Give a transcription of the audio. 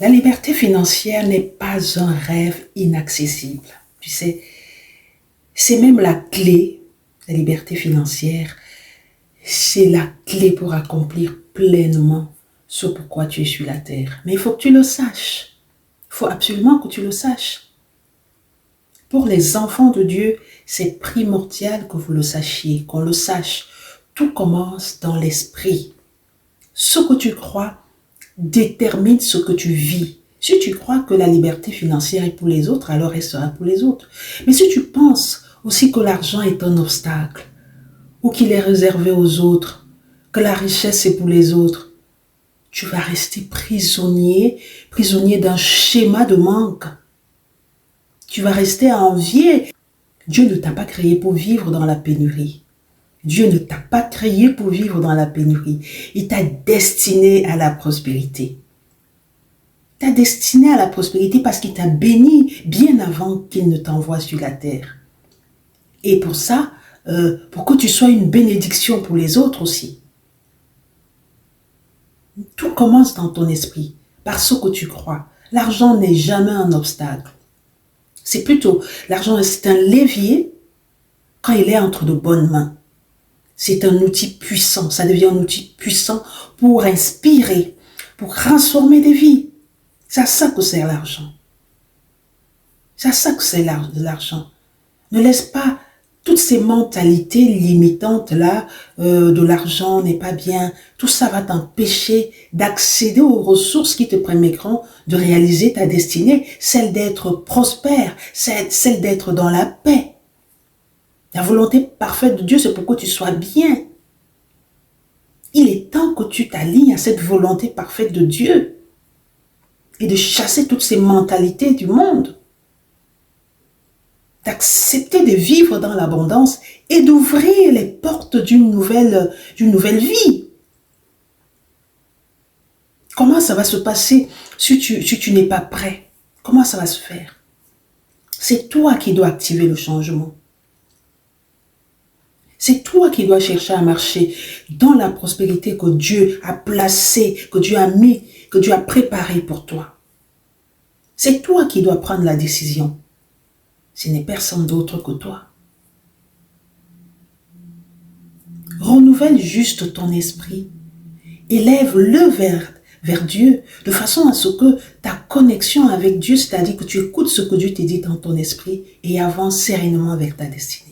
La liberté financière n'est pas un rêve inaccessible. Tu sais, c'est même la clé, la liberté financière, c'est la clé pour accomplir pleinement ce pourquoi tu es sur la terre. Mais il faut que tu le saches. Il faut absolument que tu le saches. Pour les enfants de Dieu, c'est primordial que vous le sachiez, qu'on le sache. Tout commence dans l'esprit. Ce que tu crois détermine ce que tu vis. Si tu crois que la liberté financière est pour les autres, alors elle sera pour les autres. Mais si tu penses aussi que l'argent est un obstacle, ou qu'il est réservé aux autres, que la richesse est pour les autres, tu vas rester prisonnier d'un schéma de manque. Tu vas rester à envier. Dieu ne t'a pas créé pour vivre dans la pénurie. Dieu ne t'a pas créé pour vivre dans la pénurie. Il t'a destiné à la prospérité. Il t'a destiné à la prospérité parce qu'il t'a béni bien avant qu'il ne t'envoie sur la terre. Et pour ça, pour que tu sois une bénédiction pour les autres aussi. Tout commence dans ton esprit, par ce que tu crois. L'argent n'est jamais un obstacle. C'est plutôt, l'argent c'est un levier quand il est entre de bonnes mains. C'est un outil puissant, ça devient un outil puissant pour inspirer, pour transformer des vies. C'est à ça que sert l'argent. C'est à ça que c'est l'argent. Ne laisse pas toutes ces mentalités limitantes-là, de l'argent n'est pas bien, tout ça va t'empêcher d'accéder aux ressources qui te permettront de réaliser ta destinée, celle d'être prospère, celle d'être dans la paix. La volonté parfaite de Dieu, c'est pour que tu sois bien. Il est temps que tu t'alignes à cette volonté parfaite de Dieu et de chasser toutes ces mentalités du monde, d'accepter de vivre dans l'abondance et d'ouvrir les portes d'une nouvelle vie. Comment ça va se passer si tu n'es pas prêt? Comment ça va se faire? C'est toi qui dois activer le changement. C'est toi qui dois chercher à marcher dans la prospérité que Dieu a placée, que Dieu a mis, que Dieu a préparée pour toi. C'est toi qui dois prendre la décision. Ce n'est personne d'autre que toi. Renouvelle juste ton esprit. Élève-le vers Dieu, de façon à ce que ta connexion avec Dieu, c'est-à-dire que tu écoutes ce que Dieu te dit dans ton esprit et avance sereinement vers ta destinée.